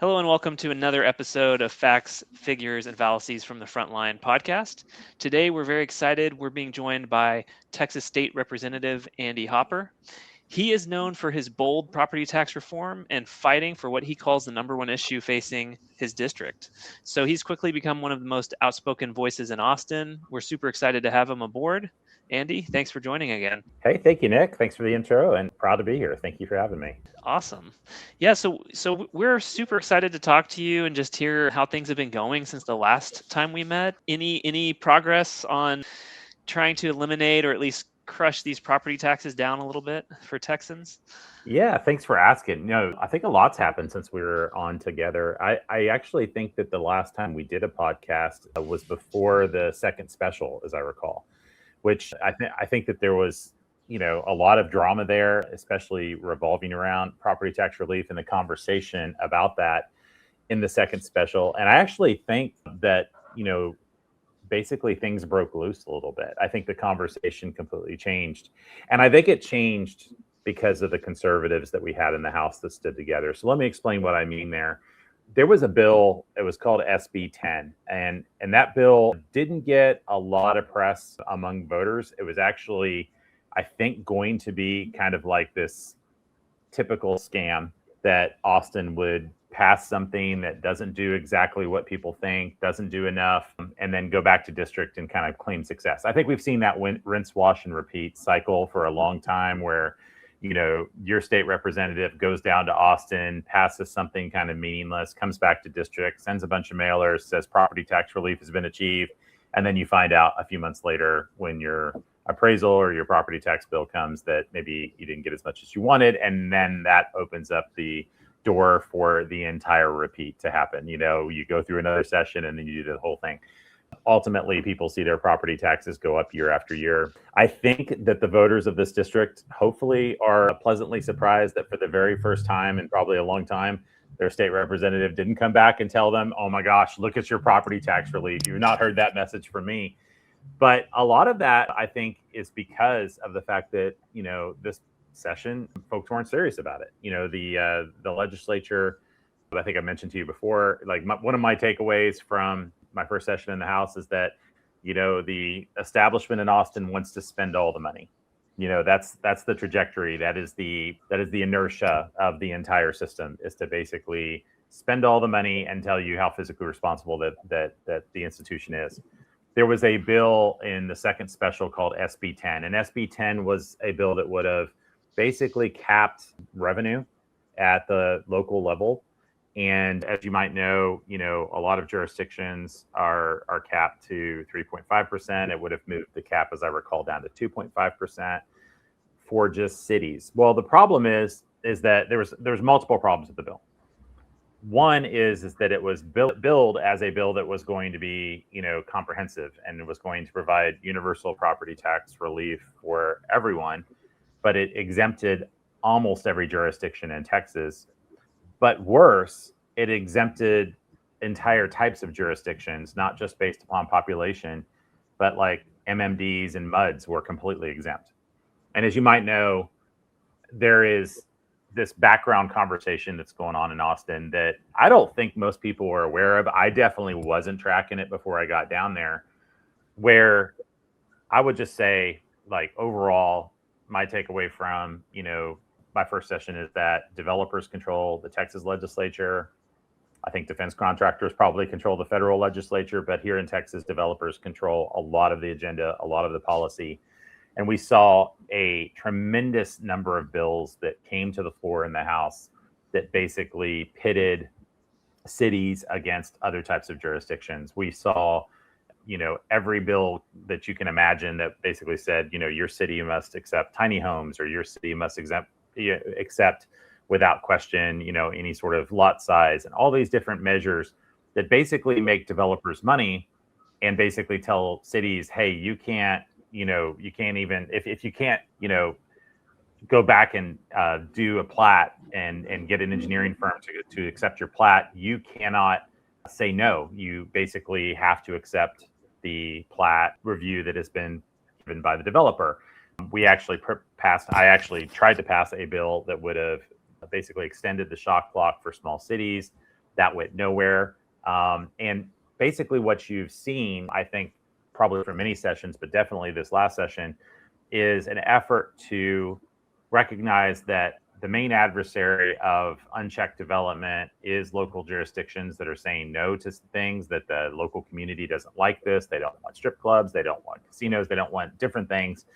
Hello and welcome to another episode of Facts, Figures, and Fallacies from the Frontline podcast. Today we're very excited. We're being joined by Texas State Representative Andy Hopper. He is known for his bold property tax reform and fighting for what he calls the number one issue facing his district. So he's quickly become one of the most outspoken voices in Austin. We're super excited to have him aboard. Andy, thanks for joining again. Hey, thank you, Nick. Thanks for the intro and proud to be here. Thank you for having me. Awesome. Yeah, so we're super excited to talk to you and just hear how things have been going since the last time we met. Any progress on trying to eliminate or at least crush these property taxes down a little bit for Texans? Yeah, thanks for asking. I think a lot's happened since we were on together. I actually think that the last time we did a podcast was before the second special, as I recall, which I think that there was a lot of drama there, especially revolving around property tax relief and the conversation about that in the second special. And I actually think that, basically things broke loose a little bit. I think the conversation completely changed. And I think it changed because of the conservatives that we had in the House that stood together. So let me explain what I mean there. There was a bill, it was called SB 10, and that bill didn't get a lot of press among voters. It was actually, I think, going to be kind of like this typical scam that Austin would pass something that doesn't do exactly what people think, doesn't do enough, and then go back to district and kind of claim success. I think we've seen that rinse, wash, and repeat cycle for a long time where, your state representative goes down to Austin, passes something kind of meaningless, comes back to district, sends a bunch of mailers, says property tax relief has been achieved. And then you find out a few months later when your appraisal or your property tax bill comes that maybe you didn't get as much as you wanted. And then that opens up the door for the entire repeat to happen. You go through another session and then you do the whole thing. Ultimately, people see their property taxes go up year after year. I think that the voters of this district hopefully are pleasantly surprised that for the very first time in probably a long time, their state representative didn't come back and tell them, oh my gosh, look at your property tax relief. You've not heard that message from me. But a lot of that, I think, is because of the fact that, this session, folks weren't serious about it. The legislature, I think I mentioned to you before, like one of my takeaways from my first session in the House is that, the establishment in Austin wants to spend all the money. That's the trajectory. That is the inertia of the entire system, is to basically spend all the money and tell you how physically responsible that the institution is. There was a bill in the second special called SB 10, and SB 10 was a bill that would have basically capped revenue at the local level. And as you might know, a lot of jurisdictions are capped to 3.5%. It would have moved the cap, as I recall, down to 2.5% for just cities. Well, the problem is that there's multiple problems with the bill. One is that it was billed as a bill that was going to be, comprehensive, and it was going to provide universal property tax relief for everyone, but it exempted almost every jurisdiction in Texas. But worse, it exempted entire types of jurisdictions, not just based upon population, but like MMDs and MUDs were completely exempt. And as you might know, there is this background conversation that's going on in Austin that I don't think most people were aware of. I definitely wasn't tracking it before I got down there, where I would just say, like, overall, my takeaway from, my first session is that developers control the Texas legislature. I think defense contractors probably control the federal legislature, but here in Texas, developers control a lot of the agenda, a lot of the policy. And we saw a tremendous number of bills that came to the floor in the House that basically pitted cities against other types of jurisdictions. We saw, every bill that you can imagine that basically said, your city must accept tiny homes, or your city must accept without question, any sort of lot size, and all these different measures that basically make developers money and basically tell cities, hey, you can't even, if you can't, go back and do a plat and get an engineering firm to accept your plat, you cannot say no. You basically have to accept the plat review that has been given by the developer. I actually tried to pass a bill that would have basically extended the shock clock for small cities, that went nowhere. And basically what you've seen, I think, probably from many sessions, but definitely this last session, is an effort to recognize that the main adversary of unchecked development is local jurisdictions that are saying no to things, that the local community doesn't like this. They don't want strip clubs. They don't want casinos. They don't want different things.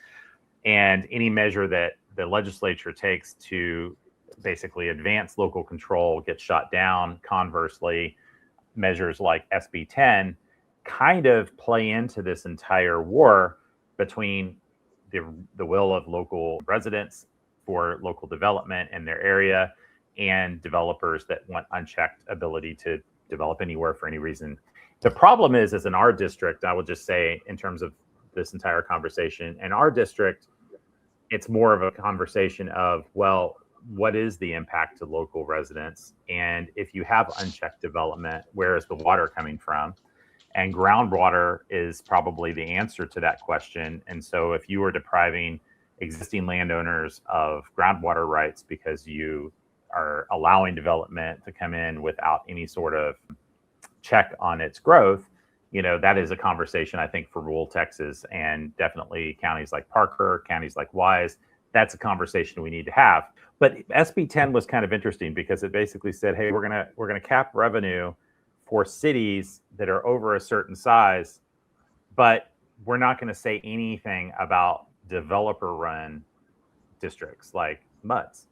And any measure that the legislature takes to basically advance local control gets shot down. Conversely, measures like SB 10 kind of play into this entire war between the will of local residents for local development in their area and developers that want unchecked ability to develop anywhere for any reason. The problem is in our district, I would just say, in terms of this entire conversation, in our district, it's more of a conversation of, well, what is the impact to local residents? And if you have unchecked development, where is the water coming from? And groundwater is probably the answer to that question. And so if you are depriving existing landowners of groundwater rights because you are allowing development to come in without any sort of check on its growth, that is a conversation, I think, for rural Texas, and definitely counties like Parker, counties like Wise. That's a conversation we need to have. But SB 10 was kind of interesting because it basically said, hey, we're gonna cap revenue for cities that are over a certain size, but we're not going to say anything about developer-run districts like MUDs.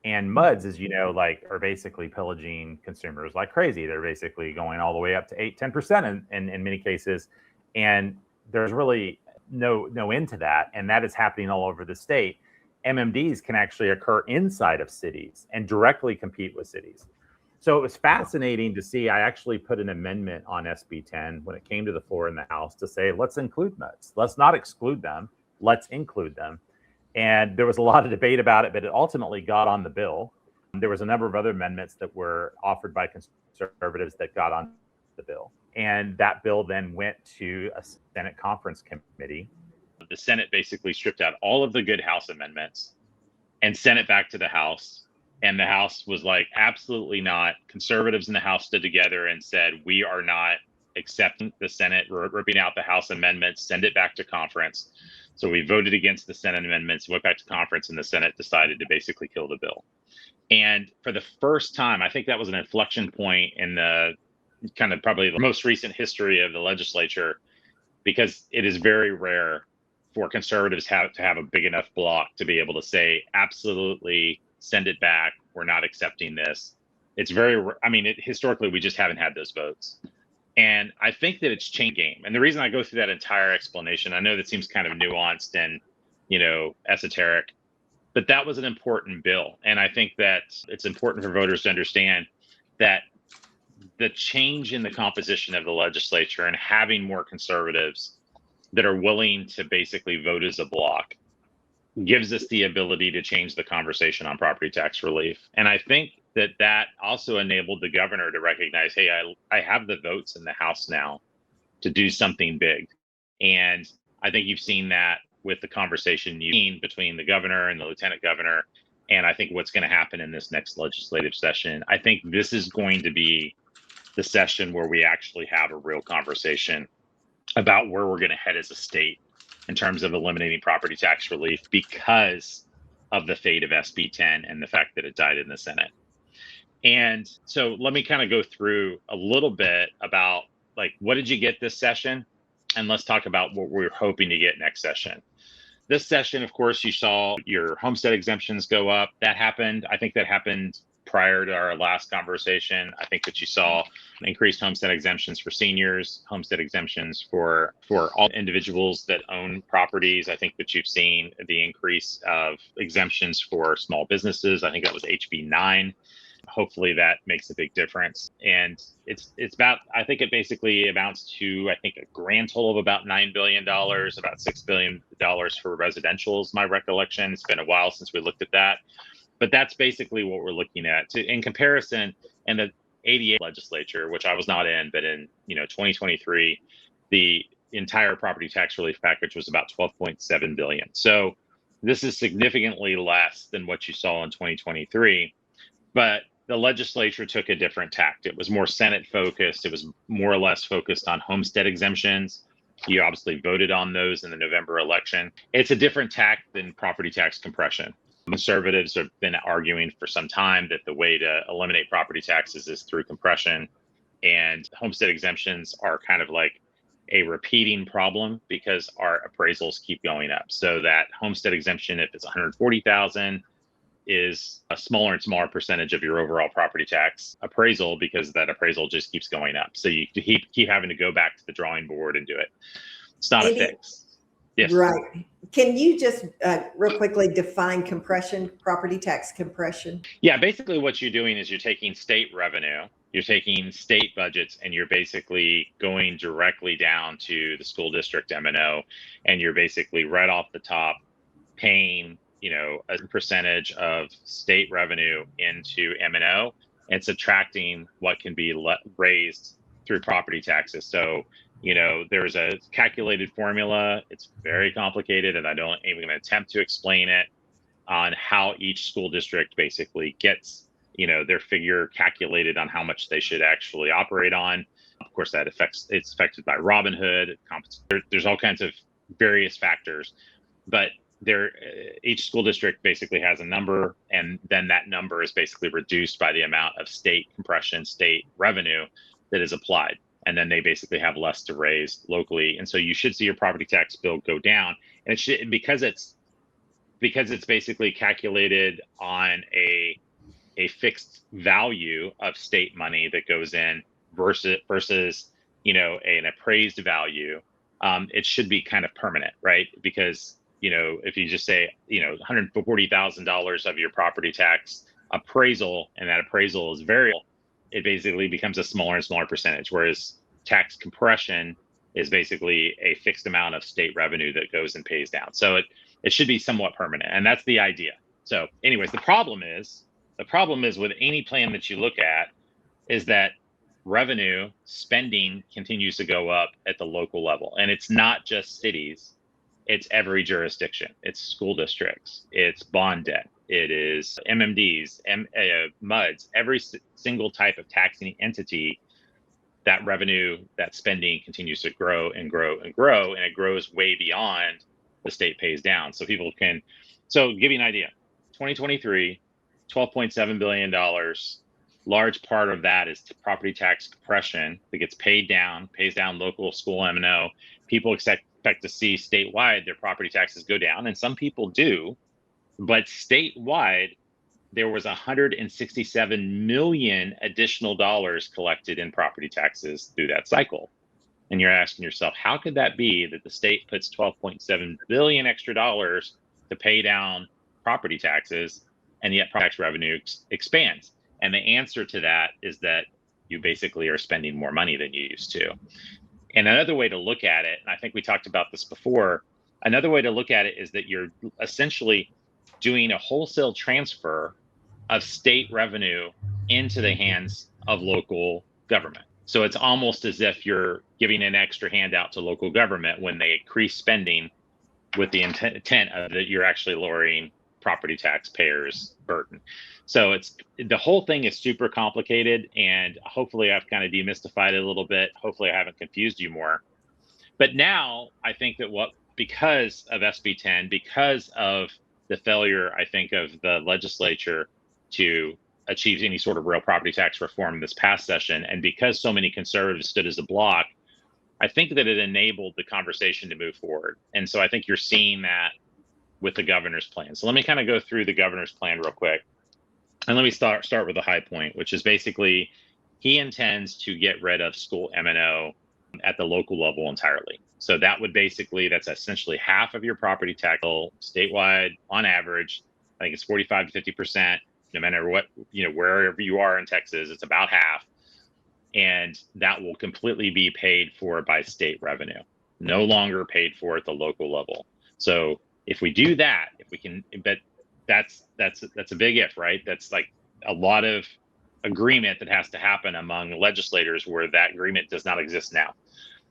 And MUDs, as you know, are basically pillaging consumers like crazy. They're basically going all the way up to 8-10% in many cases, and there's really no end to that. And that is happening all over the state. MMDs can actually occur inside of cities and directly compete with cities. So it was fascinating to see. I actually put an amendment on SB 10 when it came to the floor in the House to say, let's include MUDs. Let's not exclude them. Let's include them. And there was a lot of debate about it, but it ultimately got on the bill. There was a number of other amendments that were offered by conservatives that got on the bill. And that bill then went to a Senate conference committee. The Senate basically stripped out all of the good House amendments and sent it back to the House. And the House was like, absolutely not. Conservatives in the House stood together and said, we are not accepting the Senate ripping out the House amendments, send it back to conference. So we voted against the Senate amendments, went back to conference, and the Senate decided to basically kill the bill. And for the first time, I think that was an inflection point in the kind of probably the most recent history of the legislature, because it is very rare for conservatives to have a big enough block to be able to say, absolutely, send it back. We're not accepting this. It's historically, we just haven't had those votes. And I think that it's changed the game. And the reason I go through that entire explanation, I know that seems kind of nuanced and, esoteric, but that was an important bill. And I think that it's important for voters to understand that the change in the composition of the legislature and having more conservatives that are willing to basically vote as a block gives us the ability to change the conversation on property tax relief. And I think that also enabled the governor to recognize, hey, I have the votes in the House now to do something big. And I think you've seen that with the conversation you've seen between the governor and the lieutenant governor. And I think what's going to happen in this next legislative session, I think this is going to be the session where we actually have a real conversation about where we're going to head as a state in terms of eliminating property tax relief because of the fate of SB 10 and the fact that it died in the Senate. And so let me kind of go through a little bit about what did you get this session? And let's talk about what we're hoping to get next session. This session, of course, you saw your homestead exemptions go up. That happened. I think that happened prior to our last conversation. I think that you saw increased homestead exemptions for seniors, homestead exemptions for all individuals that own properties. I think that you've seen the increase of exemptions for small businesses. I think that was HB 9. Hopefully that makes a big difference. And it's about, I think it basically amounts to, I think, a grand total of about $9 billion, about $6 billion for residential is my recollection. It's been a while since we looked at that. But that's basically what we're looking at. In comparison, in the 88 legislature, which I was not in, but in 2023, the entire property tax relief package was about $12.7 billion. So this is significantly less than what you saw in 2023. But the legislature took a different tact. It was more Senate focused. It was more or less focused on homestead exemptions. You obviously voted on those in the November election. It's a different tact than property tax compression. Conservatives have been arguing for some time that the way to eliminate property taxes is through compression, and homestead exemptions are kind of like a repeating problem because our appraisals keep going up. So that homestead exemption, if it's 140,000, is a smaller and smaller percentage of your overall property tax appraisal because that appraisal just keeps going up. So you keep having to go back to the drawing board and do it. It's not a fix. Yes. Right. Can you just real quickly define compression, property tax compression? Yeah, basically what you're doing is you're taking state revenue, you're taking state budgets, and you're basically going directly down to the school district M&O, and you're basically right off the top paying, a percentage of state revenue into M&O and subtracting what can be raised through property taxes. So, there's a calculated formula. It's very complicated, and I don't even going to attempt to explain it on how each school district basically gets, their figure calculated on how much they should actually operate on. Of course, it's affected by Robin Hood. There's all kinds of various factors, but each school district basically has a number, and then that number is basically reduced by the amount of state compression, state revenue that is applied. And then they basically have less to raise locally. And so you should see your property tax bill go down. And it should, because it's basically calculated on a fixed value of state money that goes in versus an appraised value. It should be kind of permanent, right? Because if you just say, $140,000 of your property tax appraisal, and that appraisal is variable, it basically becomes a smaller and smaller percentage. Whereas tax compression is basically a fixed amount of state revenue that goes and pays down. So it should be somewhat permanent, and that's the idea. So anyways, the problem is with any plan that you look at is that revenue spending continues to go up at the local level. And it's not just cities. It's every jurisdiction. It's school districts. It's bond debt. It is MMDs, MUDs, every single type of taxing entity. That revenue, that spending continues to grow and grow and grow, and it grows way beyond the state pays down. So give you an idea, 2023, $12.7 billion. Large part of that is property tax compression that gets pays down local school M&O. People expect to see statewide their property taxes go down, and some people do, but statewide there was 167 million additional dollars collected in property taxes through that cycle. And you're asking yourself, how could that be that the state puts 12.7 billion extra dollars to pay down property taxes, and yet property tax revenue expands? And the answer to that is that you basically are spending more money than you used to. And another way to look at it, and I think we talked about this before, another way to look at it is that you're essentially doing a wholesale transfer of state revenue into the hands of local government. So it's almost as if you're giving an extra handout to local government when they increase spending with the intent of that you're actually lowering property taxpayers' burden. So the whole thing is super complicated, and hopefully I've kind of demystified it a little bit. Hopefully I haven't confused you more. But now I think that because of SB 10, because of the failure, I think, of the legislature to achieve any sort of real property tax reform this past session, and because so many conservatives stood as a block, I think that it enabled the conversation to move forward. And so I think you're seeing that with the governor's plan. So let me kind of go through the governor's plan real quick. And let me start with the high point, which is basically he intends to get rid of school M&O at the local level entirely. So that's essentially half of your property tax statewide on average. I think it's 45 to 50%, no matter what, wherever you are in Texas, it's about half. And that will completely be paid for by state revenue, no longer paid for at the local level. So if we do that, but that's a big if, right? That's like a lot of agreement that has to happen among legislators where that agreement does not exist now.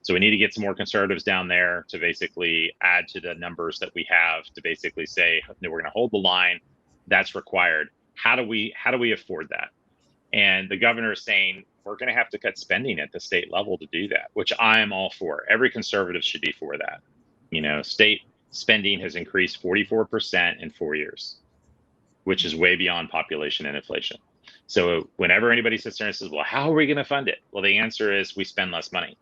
So we need to get some more conservatives down there to basically add to the numbers that we have to basically say, no, we're going to hold the line. That's required. How do we afford that? And the governor is saying, we're going to have to cut spending at the state level to do that, which I am all for. Every conservative should be for that. State spending has increased 44% in 4 years, which is way beyond population and inflation. So whenever anybody sits there and says, well, how are we going to fund it? Well, the answer is we spend less money.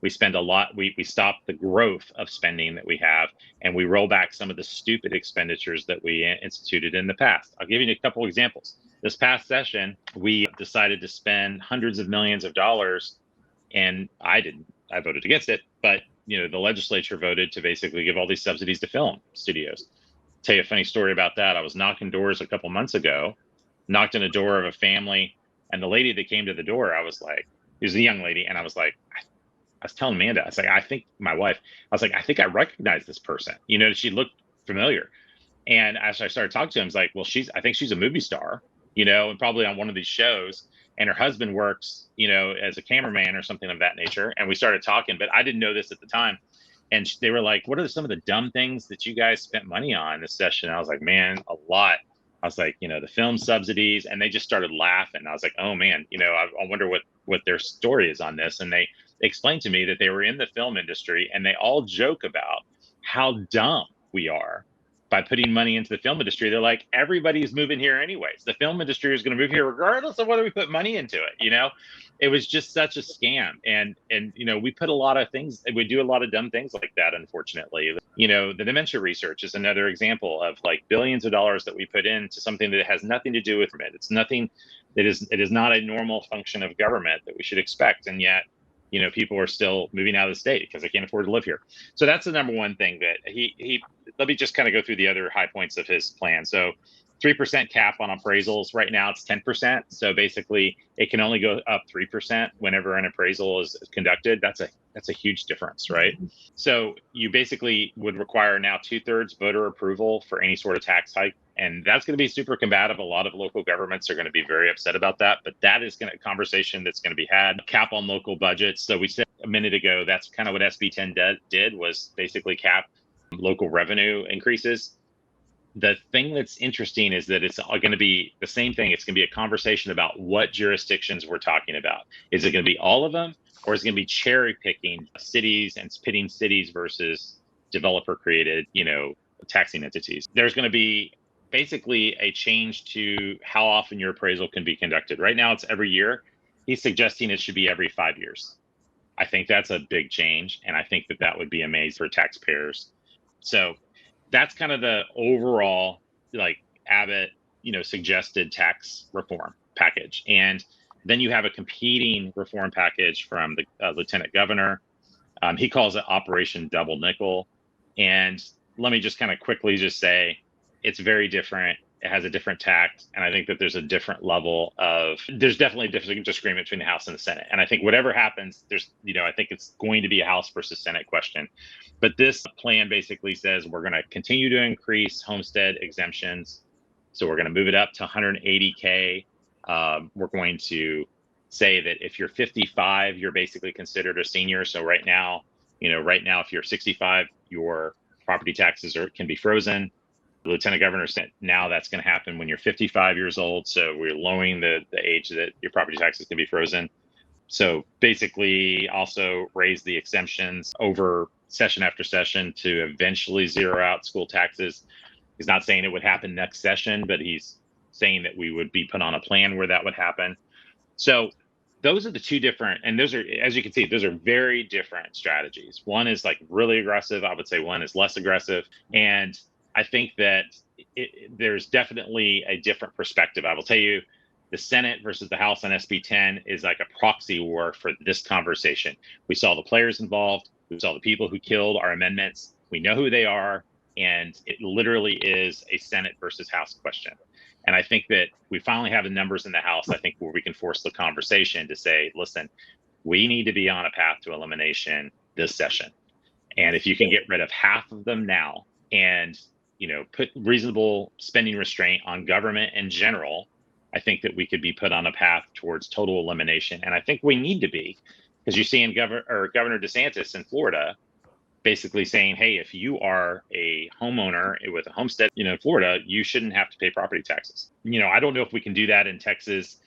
We spend a lot. We stop the growth of spending that we have, and we roll back some of the stupid expenditures that we instituted in the past. I'll give you a couple examples. This past session, we decided to spend hundreds of millions of dollars, and I voted against it, but the legislature voted to basically give all these subsidies to film studios. Tell you a funny story about that. I was knocking doors a couple months ago, knocked on the door of a family, and the lady that came to the door, I was like, it was a young lady, and I was like, I was telling Amanda, I was like, I think my wife, I was like, I think I recognize this person. She looked familiar. And as I started talking to him, I was like, well, I think she's a movie star, and probably on one of these shows. And her husband works, as a cameraman or something of that nature. And we started talking, but I didn't know this at the time. And they were like, what are some of the dumb things that you guys spent money on this session? And I was like, man, a lot. I was like, the film subsidies. And they just started laughing. I was like, oh, man, I wonder what their story is on this. And they explained to me that they were in the film industry, and they all joke about how dumb we are by putting money into the film industry. They're like, everybody's moving here anyways. The film industry is going to move here regardless of whether we put money into it. It was just such a scam. And we put a lot of things, we do a lot of dumb things like that, unfortunately. The dementia research is another example of like billions of dollars that we put into something that has nothing to do with it. It's nothing it is not a normal function of government that we should expect. And yet, people are still moving out of the state because they can't afford to live here. So that's the number one thing that he let me just kind of go through the other high points of his plan. So 3% cap on appraisals. Right now it's 10%. So basically it can only go up 3% whenever an appraisal is conducted. That's a huge difference, right? So you basically would require now 2/3 voter approval for any sort of tax hike. And that's going to be super combative. A lot of local governments are going to be very upset about that, but that is a conversation that's going to be had. Cap on local budgets. So we said a minute ago, that's kind of what SB 10 did was basically cap local revenue increases. The thing that's interesting is that it's going to be the same thing. It's going to be a conversation about what jurisdictions we're talking about. Is it going to be all of them, or is it going to be cherry picking cities and pitting cities versus developer created, taxing entities? There's going to be basically a change to how often your appraisal can be conducted. Right now it's every year. He's suggesting it should be every 5 years. I think that's a big change, and I think that would be amazing for taxpayers. So that's kind of the overall Abbott, suggested tax reform package. And then you have a competing reform package from the lieutenant governor. He calls it Operation Double Nickel. And let me just kind of quickly just say, it's very different. It has a different tact. And I think that there's a different level there's definitely a different disagreement between the House and the Senate. And I think whatever happens, I think it's going to be a House versus Senate question. But this plan basically says we're going to continue to increase homestead exemptions. So we're going to move it up to 180K. We're going to say that if you're 55, you're basically considered a senior. So right now, if you're 65, your property taxes can be frozen. The lieutenant governor said now that's going to happen when you're 55 years old. So we're lowering the age that your property taxes can be frozen. So basically also raise the exemptions over session after session to eventually zero out school taxes. He's not saying it would happen next session, but he's saying that we would be put on a plan where that would happen. So those are the two different, and those are, as you can see, those are very different strategies. One is really aggressive. I would say one is less aggressive. And I think that there's definitely a different perspective. I will tell you, the Senate versus the House on SB 10 is like a proxy war for this conversation. We saw the players involved. We saw the people who killed our amendments. We know who they are. And it literally is a Senate versus House question. And I think that we finally have the numbers in the House, I think, where we can force the conversation to say, listen, we need to be on a path to elimination this session. And if you can get rid of half of them now and put reasonable spending restraint on government in general, I think that we could be put on a path towards total elimination. And I think we need to be, because you see in Governor DeSantis in Florida basically saying, hey, if you are a homeowner with a homestead in Florida, you shouldn't have to pay property taxes. I don't know if we can do that in Texas.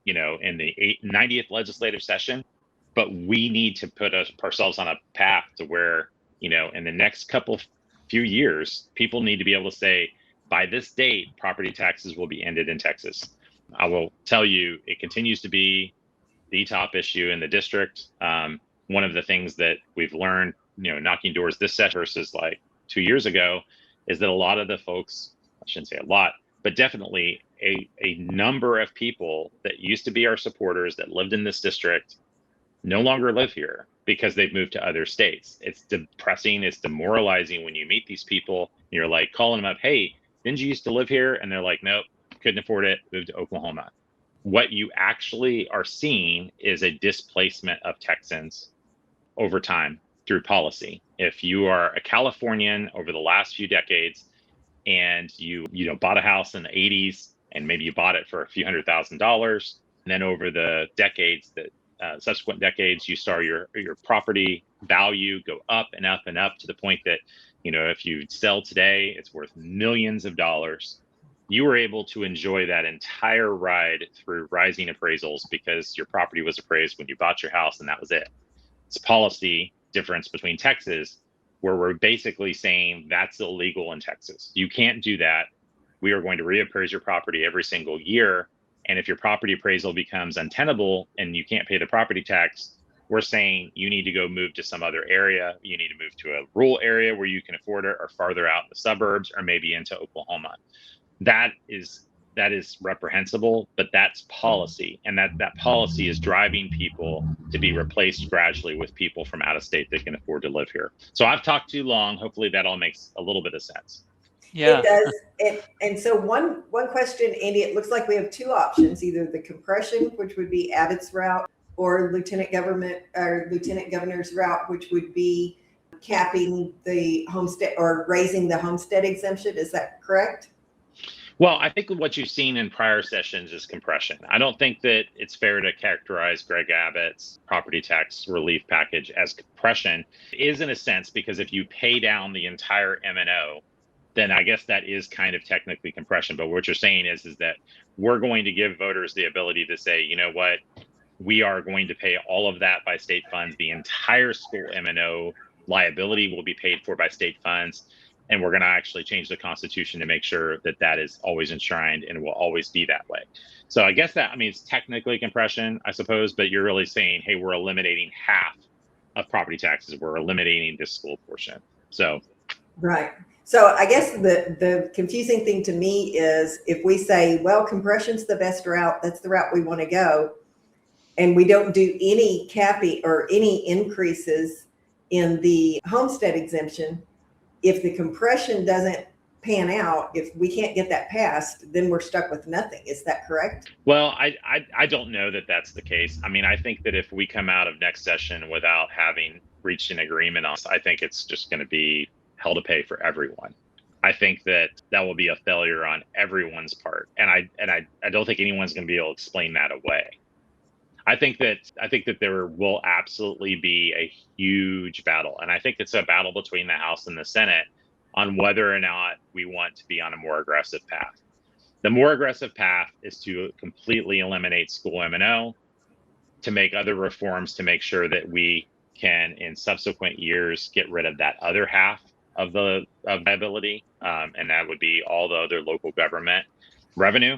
in the 90th legislative session, but we need to put ourselves on a path to where, in the next few years, people need to be able to say, by this date, property taxes will be ended in Texas. I will tell you, it continues to be the top issue in the district. One of the things that we've learned, knocking doors this session versus like 2 years ago, is that a lot of the folks, I shouldn't say a lot, but definitely a number of people that used to be our supporters that lived in this district no longer live here because they've moved to other states. It's depressing. It's demoralizing when you meet these people and you're like calling them up, hey, didn't you used to live here? And they're like, nope, couldn't afford it, moved to Oklahoma. What you actually are seeing is a displacement of Texans over time through policy. If you are a Californian over the last few decades and you bought a house in the 80s and maybe you bought it for a few $100,000, and then over the decades that subsequent decades, you saw your property value go up and up and up to the point that, if you sell today, it's worth millions of dollars. You were able to enjoy that entire ride through rising appraisals because your property was appraised when you bought your house and that was it. It's a policy difference between Texas, where we're basically saying that's illegal in Texas. You can't do that. We are going to reappraise your property every single year. And if your property appraisal becomes untenable and you can't pay the property tax, we're saying you need to go move to some other area. You need to move to a rural area where you can afford it, or farther out in the suburbs, or maybe into Oklahoma. That is reprehensible, but that's policy. And that policy is driving people to be replaced gradually with people from out of state that can afford to live here. So I've talked too long. Hopefully that all makes a little bit of sense. Yeah. It does. And so one question, Andy, it looks like we have two options, either the compression, which would be Abbott's route, or Lieutenant Governor's route, which would be capping the homestead or raising the homestead exemption. Is that correct? Well, I think what you've seen in prior sessions is compression. I don't think that it's fair to characterize Greg Abbott's property tax relief package as compression. It is in a sense, because if you pay down the entire M&O, then I guess that is kind of technically compression. But what you're saying is that we're going to give voters the ability to say, you know what, we are going to pay all of that by state funds. The entire school M&O liability will be paid for by state funds. And we're going to actually change the Constitution to make sure that that is always enshrined and will always be that way. So I guess it's technically compression, I suppose, but you're really saying, hey, we're eliminating half of property taxes. We're eliminating this school portion. So. Right. So I guess the confusing thing to me is if we say, well, compression's the best route, that's the route we want to go, and we don't do any capping or any increases in the homestead exemption, if the compression doesn't pan out, if we can't get that passed, then we're stuck with nothing. Is that correct? Well, I don't know that that's the case. I think that if we come out of next session without having reached an agreement on, I think it's just going to be hell to pay for everyone. I think that will be a failure on everyone's part, and I don't think anyone's going to be able to explain that away. I think that there will absolutely be a huge battle, and I think it's a battle between the House and the Senate on whether or not we want to be on a more aggressive path. The more aggressive path is to completely eliminate school M&O, to make other reforms to make sure that we can, in subsequent years, get rid of that other half of liability, and that would be all the other local government revenue.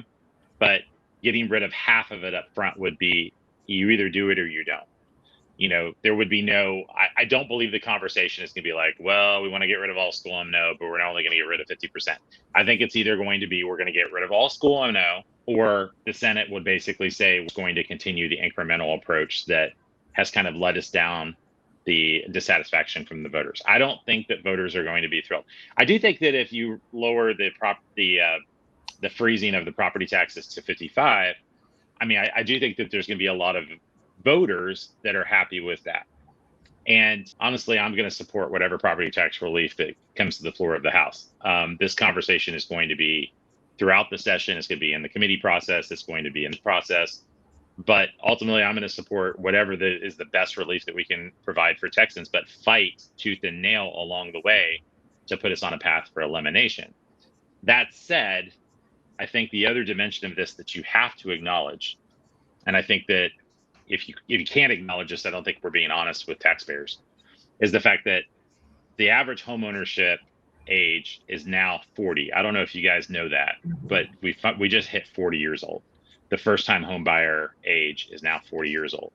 But getting rid of half of it up front would be, you either do it or you don't. There would be I don't believe the conversation is going to be like, well, we want to get rid of all school M&O, but we're only going to get rid of 50%. I think it's either going to be, we're going to get rid of all school M&O, or the Senate would basically say we're going to continue the incremental approach that has kind of led us down the dissatisfaction from the voters. I don't think that voters are going to be thrilled. I do think that if you lower the freezing of the property taxes to 55, I do think that there's going to be a lot of voters that are happy with that. And honestly, I'm going to support whatever property tax relief that comes to the floor of the House. This conversation is going to be throughout the session. It's going to be in the committee process. It's going to be in the process. But ultimately, I'm going to support whatever is the best relief that we can provide for Texans, but fight tooth and nail along the way to put us on a path for elimination. That said, I think the other dimension of this that you have to acknowledge, and I think that if you can't acknowledge this, I don't think we're being honest with taxpayers, is the fact that the average home ownership age is now 40. I don't know if you guys know that, but we just hit 40 years old. The first time home buyer age is now 40 years old.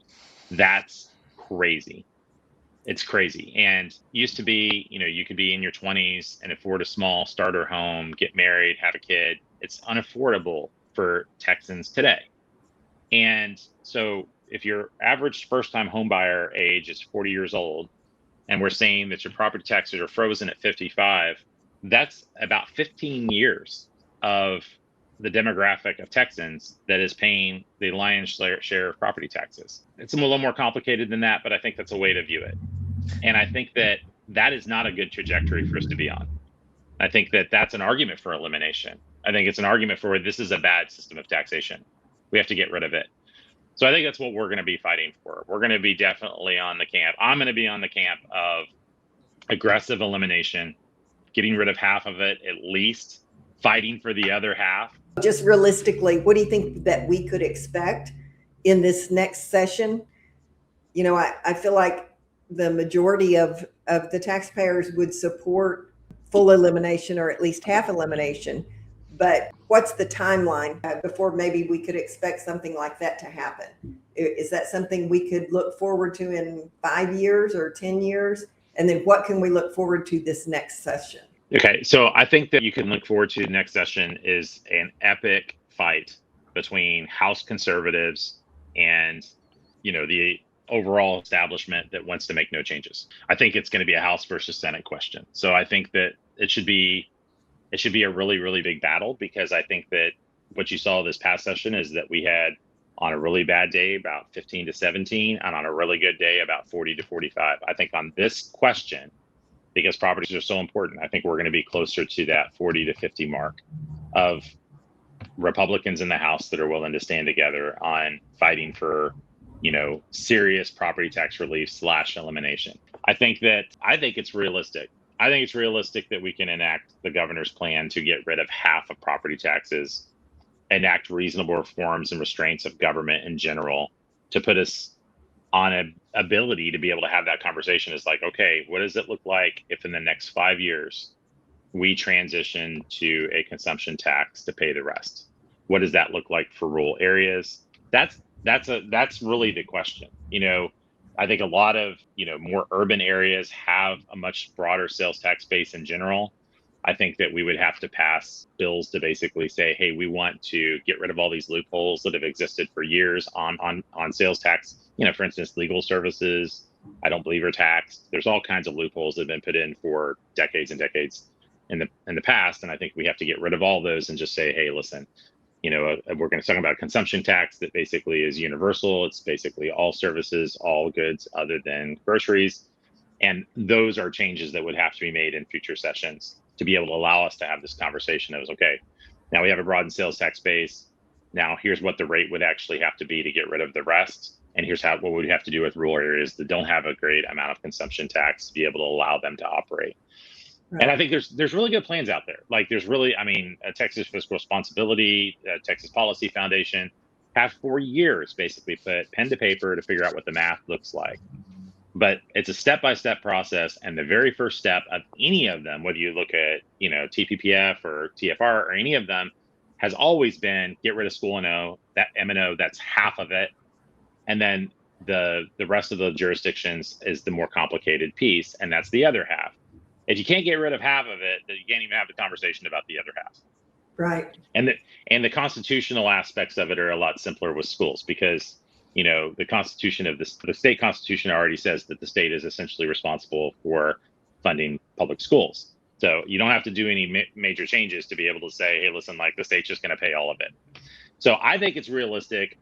That's crazy. It's crazy. And used to be, you could be in your 20s and afford a small starter home, get married, have a kid. It's unaffordable for Texans today. And so if your average first time home buyer age is 40 years old, and we're saying that your property taxes are frozen at 55, that's about 15 years of the demographic of Texans that is paying the lion's share of property taxes. It's a little more complicated than that, but I think that's a way to view it. And I think that that is not a good trajectory for us to be on. I think that that's an argument for elimination. I think it's an argument for this is a bad system of taxation. We have to get rid of it. So I think that's what we're going to be fighting for. We're going to be definitely on the camp. I'm going to be on the camp of aggressive elimination, getting rid of half of it at least, fighting for the other half. Just realistically, what do you think that we could expect in this next session? I feel like the majority of the taxpayers would support full elimination or at least half elimination. But what's the timeline before maybe we could expect something like that to happen? Is that something we could look forward to in 5 years or 10 years? And then what can we look forward to this next session? Okay, so I think that you can look forward to the next session is an epic fight between House conservatives and, the overall establishment that wants to make no changes. I think it's going to be a House versus Senate question. So I think that it should be a really, really big battle, because I think that what you saw this past session is that we had on a really bad day about 15 to 17 and on a really good day about 40 to 45. I think on this question, because properties are so important, I think we're going to be closer to that 40 to 50 mark of Republicans in the House that are willing to stand together on fighting for, serious property tax relief / elimination. I think it's realistic. I think it's realistic that we can enact the governor's plan to get rid of half of property taxes, enact reasonable reforms and restraints of government in general to put us on an ability to be able to have that conversation. Is like, okay, what does it look like if in the next 5 years we transition to a consumption tax to pay the rest? What does that look like for rural areas? That's really the question. I think a lot of, more urban areas have a much broader sales tax base in general. I think that we would have to pass bills to basically say, hey, we want to get rid of all these loopholes that have existed for years on sales tax. For instance, legal services, I don't believe are taxed. There's all kinds of loopholes that have been put in for decades and decades in the past. And I think we have to get rid of all those and just say, hey, listen, we're going to talk about a consumption tax that basically is universal. It's basically all services, all goods other than groceries. And those are changes that would have to be made in future sessions to be able to allow us to have this conversation. It was okay. Now we have a broadened sales tax base. Now here's what the rate would actually have to be to get rid of the rest. And here's what we'd have to do with rural areas that don't have a great amount of consumption tax to be able to allow them to operate. And I think there's really good plans out there. Like there's really, Texas Fiscal Responsibility, Texas Policy Foundation have for years basically put pen to paper to figure out what the math looks like. But it's a step-by-step process. And the very first step of any of them, whether you look at, TPPF or TFR or any of them, has always been get rid of school M&O, that's half of it. And then the rest of the jurisdictions is the more complicated piece. And that's the other half. If you can't get rid of half of it, then you can't even have the conversation about the other half. Right. And the constitutional aspects of it are a lot simpler with schools because, the constitution of the state constitution already says that the state is essentially responsible for funding public schools. So you don't have to do any major changes to be able to say, hey, listen, like the state's just going to pay all of it. So I think it's realistic.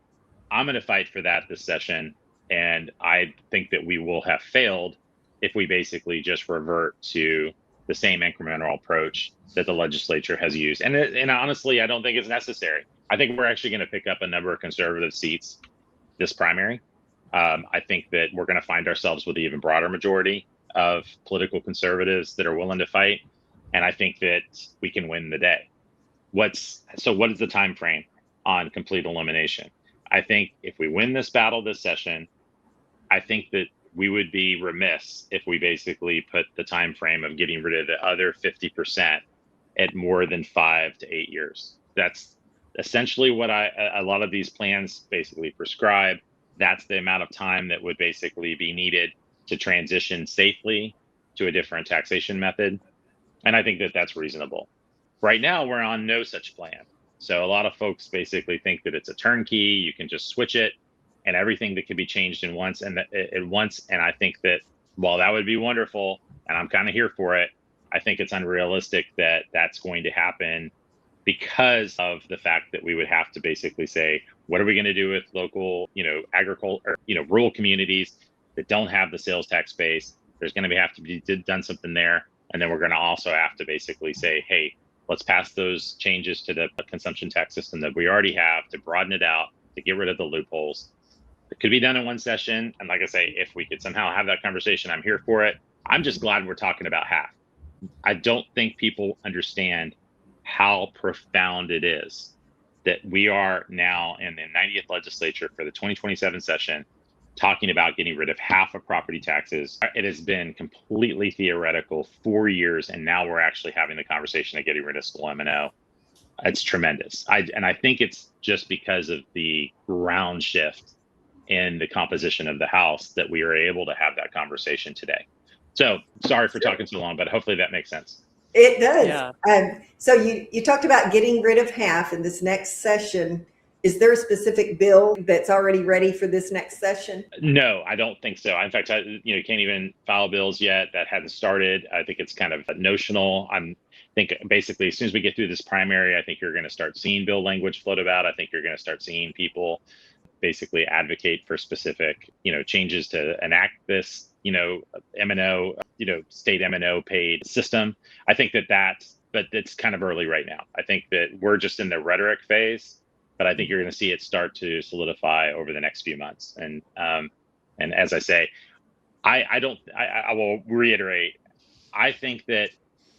I'm going to fight for that this session. And I think that we will have failed if we basically just revert to the same incremental approach that the legislature has used. And honestly, I don't think it's necessary. I think we're actually going to pick up a number of conservative seats this primary. I think that we're going to find ourselves with an even broader majority of political conservatives that are willing to fight. And I think that we can win the day. What is the time frame on complete elimination? I think if we win this battle this session, I think that we would be remiss if we basically put the time frame of getting rid of the other 50% at more than 5 to 8 years. That's essentially what a lot of these plans basically prescribe. That's the amount of time that would basically be needed to transition safely to a different taxation method. And I think that that's reasonable. Right now, we're on no such plan. So a lot of folks basically think that it's a turnkey. You can just switch it and everything that can be changed at once. And I think that while that would be wonderful, and I'm kind of here for it, I think it's unrealistic that that's going to happen because of the fact that we would have to basically say, what are we going to do with local, agriculture, rural communities that don't have the sales tax base? There's going to have to be done something there. And then we're going to also have to basically say, hey, let's pass those changes to the consumption tax system that we already have to broaden it out, to get rid of the loopholes. It could be done in one session. And like I say, if we could somehow have that conversation, I'm here for it. I'm just glad we're talking about half. I don't think people understand how profound it is that we are now in the 90th legislature for the 2027 session talking about getting rid of half of property taxes. It has been completely theoretical 4 years, and now we're actually having the conversation of getting rid of school M&O. It's tremendous. I think it's just because of the ground shift in the composition of the House that we are able to have that conversation today. So sorry for talking so long, but hopefully that makes sense. It does. Yeah. So you talked about getting rid of half in this next session. Is there a specific bill that's already ready for this next session? No, I don't think so. In fact, can't even file bills yet. That hasn't started. I think it's kind of notional. I think basically as soon as we get through this primary, I think you're going to start seeing bill language float about. I think you're going to start seeing people basically advocate for specific, changes to enact this, M&O, state M&O paid system. I think but it's kind of early right now. I think that we're just in the rhetoric phase, but I think you're going to see it start to solidify over the next few months. And as I say, I will reiterate, I think that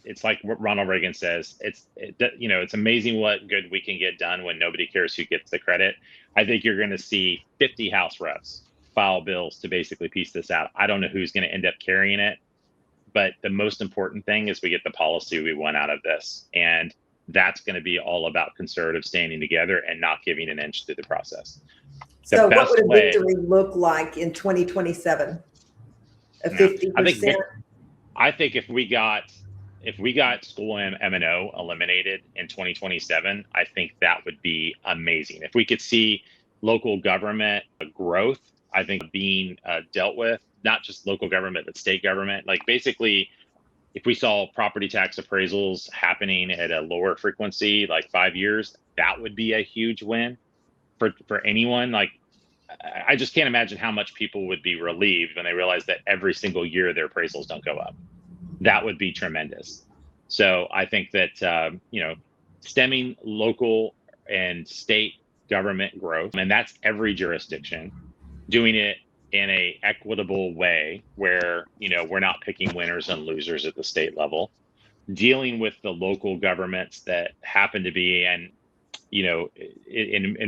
it's like what Ronald Reagan says, it's amazing what good we can get done when nobody cares who gets the credit. I think you're going to see 50 House reps file bills to basically piece this out. I don't know who's going to end up carrying it, but the most important thing is we get the policy we want out of this. And that's going to be all about conservatives standing together and not giving an inch through the process. So what would a victory look like in 2027? A 50%? I think if we got school M&O eliminated in 2027, I think that would be amazing. If we could see local government growth, I think being dealt with, not just local government, but state government, like basically, if we saw property tax appraisals happening at a lower frequency, like 5 years, that would be a huge win for anyone. Like, I just can't imagine how much people would be relieved when they realize that every single year their appraisals don't go up. That would be tremendous. So I think that, stemming local and state government growth, and that's every jurisdiction, doing it in a equitable way where, we're not picking winners and losers at the state level, dealing with the local governments that happen to be in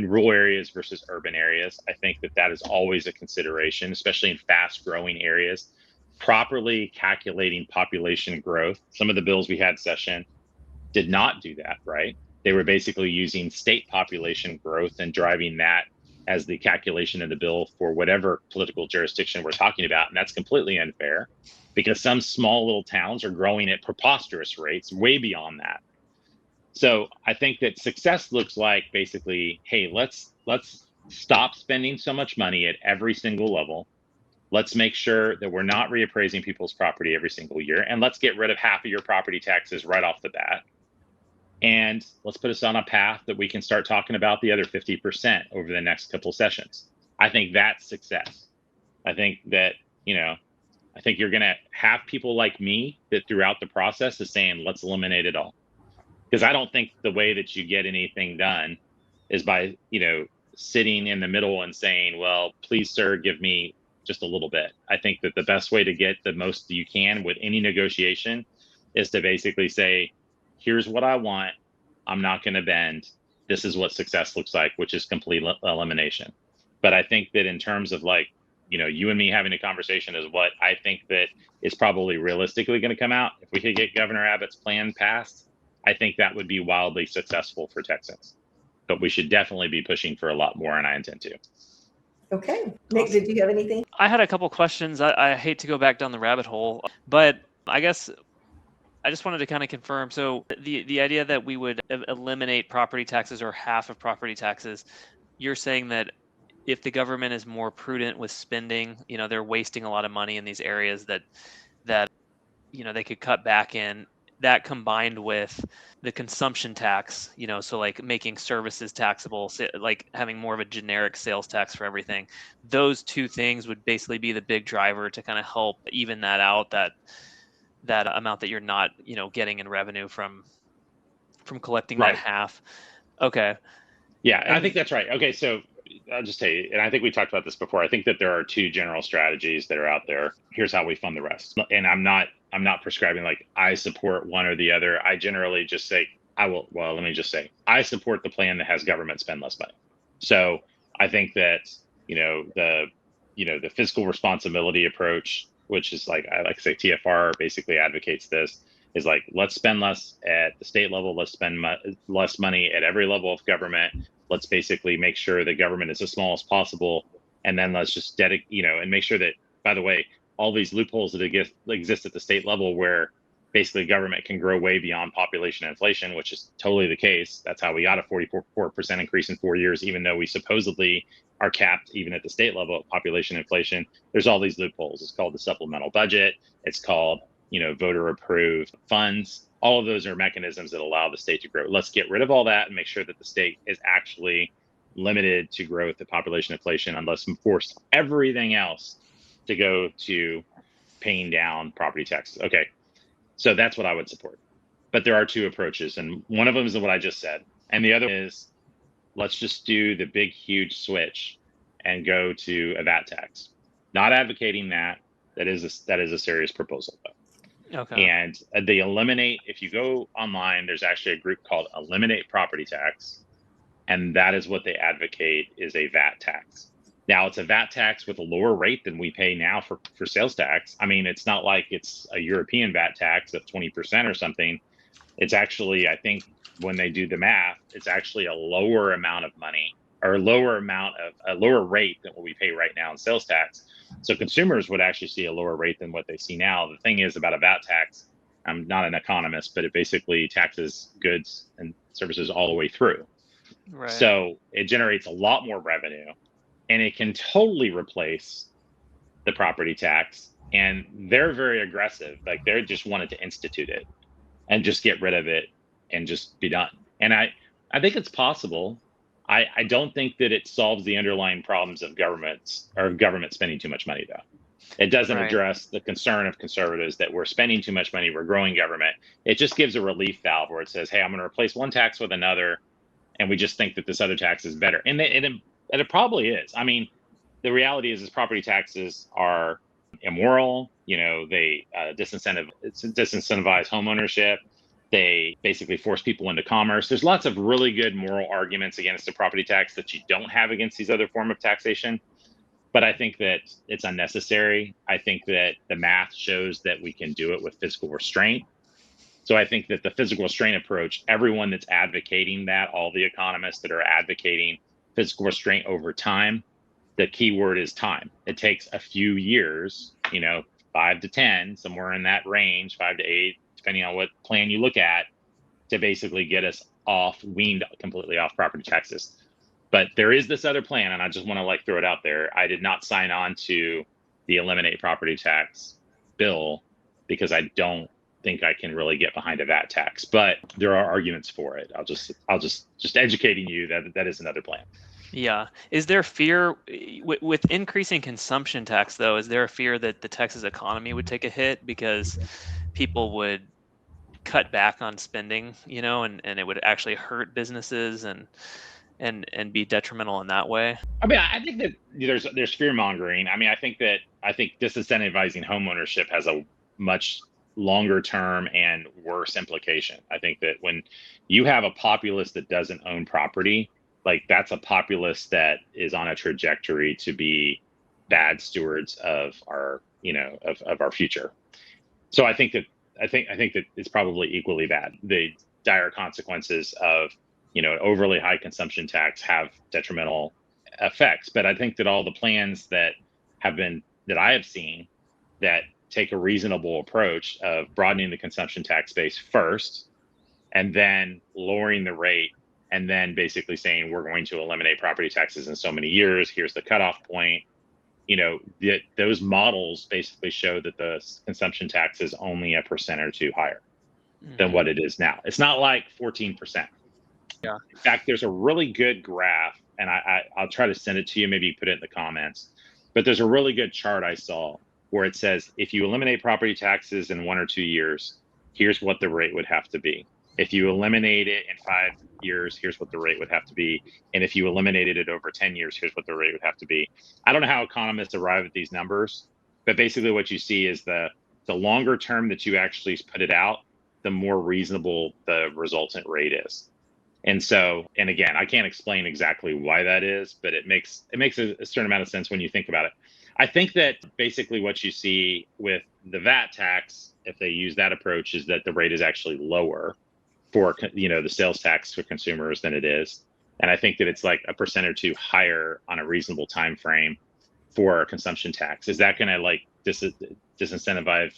rural areas versus urban areas. I think that is always a consideration, especially in fast growing areas. Properly calculating population growth. Some of the bills we had session did not do that, right? They were basically using state population growth and driving that as the calculation of the bill for whatever political jurisdiction we're talking about. And that's completely unfair because some small little towns are growing at preposterous rates way beyond that. So I think that success looks like basically, hey, let's stop spending so much money at every single level. Let's make sure that we're not reappraising people's property every single year. And let's get rid of half of your property taxes right off the bat. And let's put us on a path that we can start talking about the other 50% over the next couple of sessions. I think that's success. I think that, I think you're going to have people like me that throughout the process is saying, let's eliminate it all. Because I don't think the way that you get anything done is by, sitting in the middle and saying, well, please, sir, give me just a little bit. I think that the best way to get the most you can with any negotiation is to basically say, here's what I want. I'm not going to bend. this is what success looks like, which is complete elimination. But I think that in terms of like, you and me having a conversation is what I think that is probably realistically going to come out. If we could get Governor Abbott's plan passed, I think that would be wildly successful for Texans. But we should definitely be pushing for a lot more, and I intend to. Okay. Nick, did you have anything? I had a couple questions. I hate to go back down the rabbit hole, but I guess I just wanted to kind of confirm. So the idea that we would eliminate property taxes or half of property taxes, you're saying that if the government is more prudent with spending, they're wasting a lot of money in these areas that they could cut back in. That combined with the consumption tax, so like making services taxable, like having more of a generic sales tax for everything. Those two things would basically be the big driver to kind of help even that out, that amount that you're not, getting in revenue from collecting Right. that half. Okay. Yeah, I think that's right. Okay, so I'll just tell you, and I think we talked about this before. I think that there are two general strategies that are out there. Here's how we fund the rest. And I'm not prescribing like I support one or the other. I generally just say let me just say I support the plan that has government spend less money. So I think that the fiscal responsibility approach, which is like I like to say TFR basically advocates this, is like let's spend less at the state level, let's spend less money at every level of government. Let's basically make sure the government is as small as possible, and then let's just and make sure that, by the way, all these loopholes that exist at the state level where basically government can grow way beyond population inflation, which is totally the case. That's how we got a 44% increase in 4 years, even though we supposedly are capped even at the state level of population inflation. There's all these loopholes. It's called the supplemental budget. It's called, voter approved funds. All of those are mechanisms that allow the state to grow. Let's get rid of all that and make sure that the state is actually limited to growth at population inflation, unless we force everything else to go to paying down property taxes. Okay, so that's what I would support. But there are two approaches, and one of them is what I just said, and the other is let's just do the big, huge switch and go to a VAT tax. Not advocating that. That is a serious proposal, though. Okay. And they eliminate, if you go online, there's actually a group called Eliminate Property Tax. And that is what they advocate is a VAT tax. Now, it's a VAT tax with a lower rate than we pay now for sales tax. I mean, it's not like it's a European VAT tax of 20% or something. It's actually, I think, when they do the math, it's actually a lower amount of money or a lower rate than what we pay right now in sales tax. So consumers would actually see a lower rate than what they see now. The thing is about a VAT tax, I'm not an economist, but it basically taxes goods and services all the way through. Right. So it generates a lot more revenue, and it can totally replace the property tax. And they're very aggressive. Like they just wanted to institute it and just get rid of it and just be done. And I think it's possible. I don't think that it solves the underlying problems of government spending too much money, though. It doesn't address the concern of conservatives that we're spending too much money, we're growing government. It just gives a relief valve where it says, hey, I'm going to replace one tax with another, and we just think that this other tax is better. And it probably is. I mean, the reality is property taxes are immoral. They disincentivize home ownership. They basically force people into commerce. There's lots of really good moral arguments against a property tax that you don't have against these other forms of taxation. But I think that it's unnecessary. I think that the math shows that we can do it with fiscal restraint. So I think that the fiscal restraint approach, everyone that's advocating that, all the economists that are advocating fiscal restraint over time, the key word is time. It takes a few years, 5 to 10, somewhere in that range, 5 to 8, depending on what plan you look at, to basically get us weaned completely off property taxes. But there is this other plan, and I just want to throw it out there. I did not sign on to the Eliminate Property Tax bill because I don't think I can really get behind a VAT tax, but there are arguments for it. I'll just educating you that is another plan. Yeah. Is there fear with increasing consumption tax, though? Is there a fear that the Texas economy would take a hit because people would cut back on spending, and it would actually hurt businesses and be detrimental in that way? I mean, I think that there's fear mongering. I mean, I think disincentivizing home ownership has a much longer term and worse implication. I think that when you have a populace that doesn't own property, like that's a populace that is on a trajectory to be bad stewards of our, of our future. So I think that it's probably equally bad. The dire consequences of, an overly high consumption tax have detrimental effects. But I think that all the plans that I have seen that take a reasonable approach of broadening the consumption tax base first, and then lowering the rate, and then basically saying we're going to eliminate property taxes in so many years. Here's the cutoff point. Those models basically show that the consumption tax is only 1% or 2% higher than what it is now. It's not like 14%. Yeah. In fact, there's a really good graph, and I'll try to send it to you. Maybe you put it in the comments. But there's a really good chart I saw where it says if you eliminate property taxes in 1 or 2 years, here's what the rate would have to be. If you eliminate it in 5 years, here's what the rate would have to be. And if you eliminated it over 10 years, here's what the rate would have to be. I don't know how economists arrive at these numbers, but basically what you see is the longer term that you actually put it out, the more reasonable the resultant rate is. And so, and again, I can't explain exactly why that is, but it makes a certain amount of sense when you think about it. I think that basically what you see with the VAT tax, if they use that approach, is that the rate is actually lower for, the sales tax for consumers than it is. And I think that it's like 1% or 2% higher on a reasonable time frame for a consumption tax. Is that going to like disincentivize,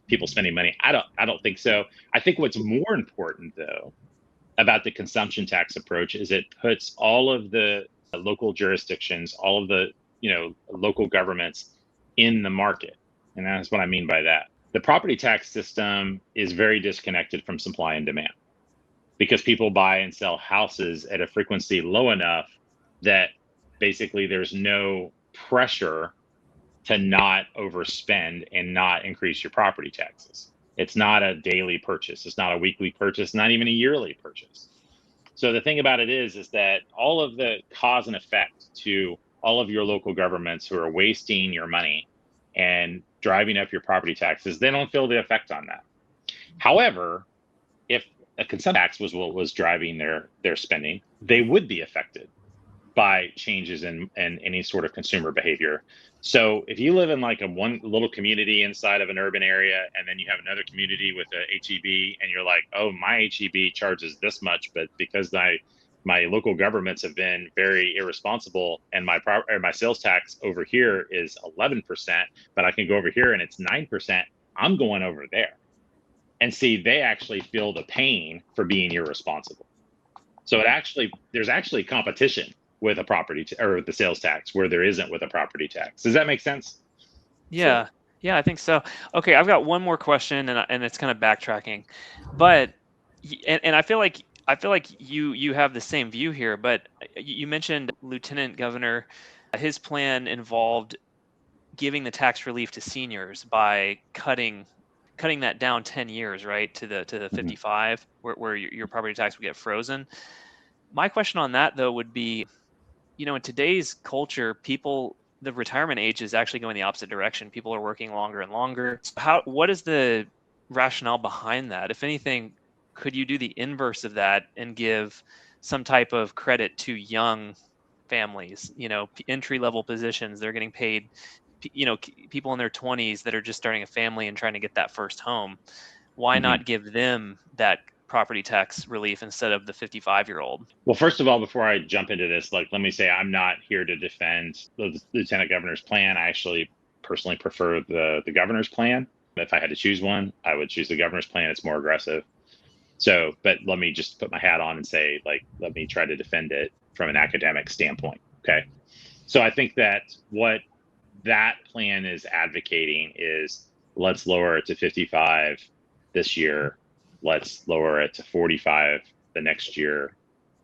people spending money? I don't think so. I think what's more important though about the consumption tax approach is it puts all of the local jurisdictions, all of the local governments in the market. And that's what I mean by that. The property tax system is very disconnected from supply and demand because people buy and sell houses at a frequency low enough that basically there's no pressure to not overspend and not increase your property taxes. It's not a daily purchase. It's not a weekly purchase, not even a yearly purchase. So the thing about it is that all of the cause and effect to all of your local governments who are wasting your money and driving up your property taxes, they don't feel the effect on that. However, if a consumption tax was what was driving their spending, they would be affected by changes in any sort of consumer behavior. So if you live in like one little community inside of an urban area, and then you have another community with a HEB, and you're like, oh, my HEB charges this much, but because my local governments have been very irresponsible, and my sales tax over here is 11%, but I can go over here and it's 9%, I'm going over there. And see, they actually feel the pain for being irresponsible. So there's actually competition with a property or the sales tax where there isn't with a property tax. Does that make sense? Yeah. Yeah, I think so. Okay, I've got one more question, and it's kind of backtracking, but and I feel like you have the same view here. But you mentioned Lieutenant Governor, his plan involved giving the tax relief to seniors by cutting that down 10 years, right, to the 55, where your property tax would get frozen. My question on that though would be, in today's culture, the retirement age is actually going the opposite direction. People are working longer and longer. So what is the rationale behind that? If anything, could you do the inverse of that and give some type of credit to young families, entry-level positions? They're getting paid, people in their 20s that are just starting a family and trying to get that first home. Why not give them that property tax relief instead of the 55-year-old? Well, first of all, before I jump into this, let me say I'm not here to defend the Lieutenant Governor's plan. I actually personally prefer the governor's plan. If I had to choose one, I would choose the governor's plan. It's more aggressive. So, but let me just put my hat on and say, let me try to defend it from an academic standpoint. Okay. So I think that what that plan is advocating is let's lower it to 55 this year. Let's lower it to 45 the next year.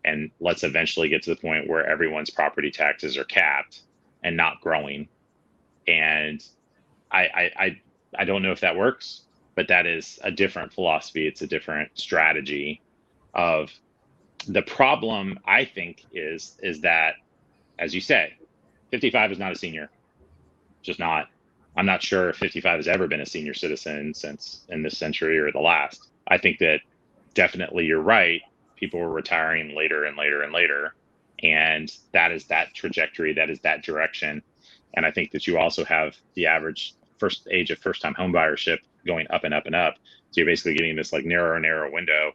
And let's eventually get to the point where everyone's property taxes are capped and not growing. And I don't know if that works, but that is a different philosophy. It's a different strategy of the problem, I think, is that, as you say, 55 is not a senior, just not. I'm not sure if 55 has ever been a senior citizen since in this century or the last. I think that definitely you're right. People were retiring later and later and later. And that is that trajectory, that is that direction. And I think that you also have the average first age of first time home buyership going up and up and up. So you're basically getting this like narrower and narrower window.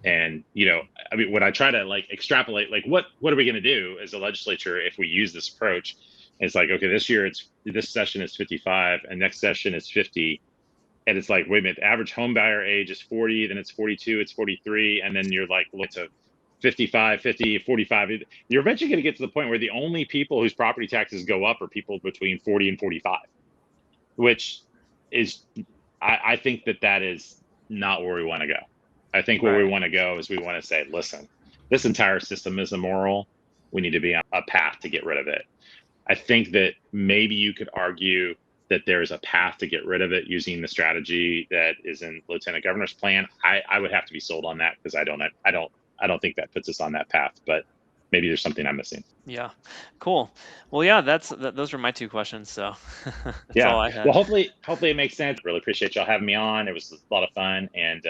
And, I mean, when I try to like extrapolate, like what are we going to do as a legislature if we use this approach? It's like, okay, this session is 55 and next session is 50. And it's like, wait a minute, the average home buyer age is 40, then it's 42, it's 43. And then you're like, look to 55, 50, 45. You're eventually going to get to the point where the only people whose property taxes go up are people between 40 and 45, which is, I think that is not where we want to go. I think where we want to go is we want to say, listen, this entire system is immoral. We need to be on a path to get rid of it. I think that maybe you could argue that there's a path to get rid of it using the strategy that is in Lieutenant Governor's plan. I would have to be sold on that because I don't think that puts us on that path, but maybe there's something I'm missing. Yeah, cool. Well, yeah, those were my two questions. So that's all I had. Well, hopefully it makes sense. Really appreciate y'all having me on. It was a lot of fun. And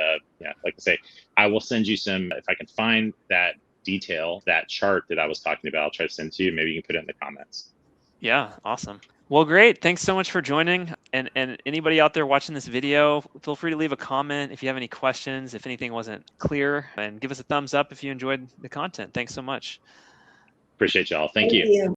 like I say, I will send you some, if I can find that detail, that chart that I was talking about, I'll try to send to you. Maybe you can put it in the comments. Yeah, awesome. Well, great. Thanks so much for joining. And anybody out there watching this video, feel free to leave a comment if you have any questions, if anything wasn't clear, and give us a thumbs up if you enjoyed the content. Thanks so much. Appreciate y'all. Thank you.